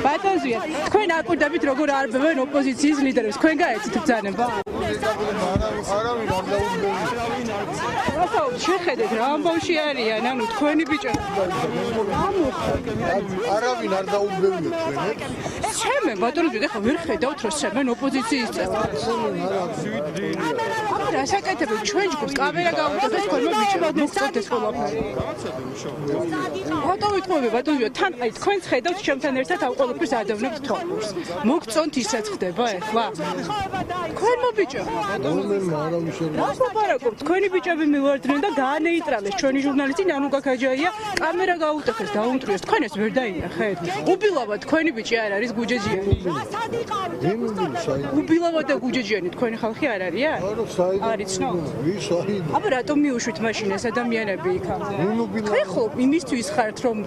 ბატონზია, თქვენ აკვირდებით როგორ არბევენ ოპოზიციის ლიდერებს, თქვენ გაეცით ბრძანება? არავინ არ დაუბრუნდა. შეხედეთ რა ამბავში არიან, ანუ თქვენი ბიჭები. არავინ არ დაუბრუნდა თქვენ. ჩემე ბატონო, ეხლა ვერ ხედავთ რომ შემენ ოპოზიციის წევრად. აბა რა საკეთებთ ჩვენ ჯგუფს კამერა გავუწევთ თქვენმა ბიჭებმა მოგწევთ ეს ყველაფერი. ბატონო ვიტყობები ბატონო, თან აი თქვენც ხედავთ ჩემთან ერთად ამ ყველაფერს ადევნებთ თვალს. მოგწონთ ისაც ხდება ეხლა. თქვენმა ბიჭებმა ბატონო. რა ვაპარაკობთ? თქვენი ბიჭები მივარდნენ და გაანეიტრალეს ჩვენი ჟურნალისტი ნანუ გაქაჯაია, კამერა გაუტეხეს, დაუნტრიეს. თქვენ ეს ვერ დაინახეთ. უბილავად თქვენი ბიჭი არ არის გუჯეჯიანი. უბილავად და გუჯეჯიანი თქვენი ხალხი არ არიან? არის ცნო? აბა რატომ მიუშვით მაშინ ეს ადამიანები იქამდე? თქვენ ხო იმისთვის ხართ რომ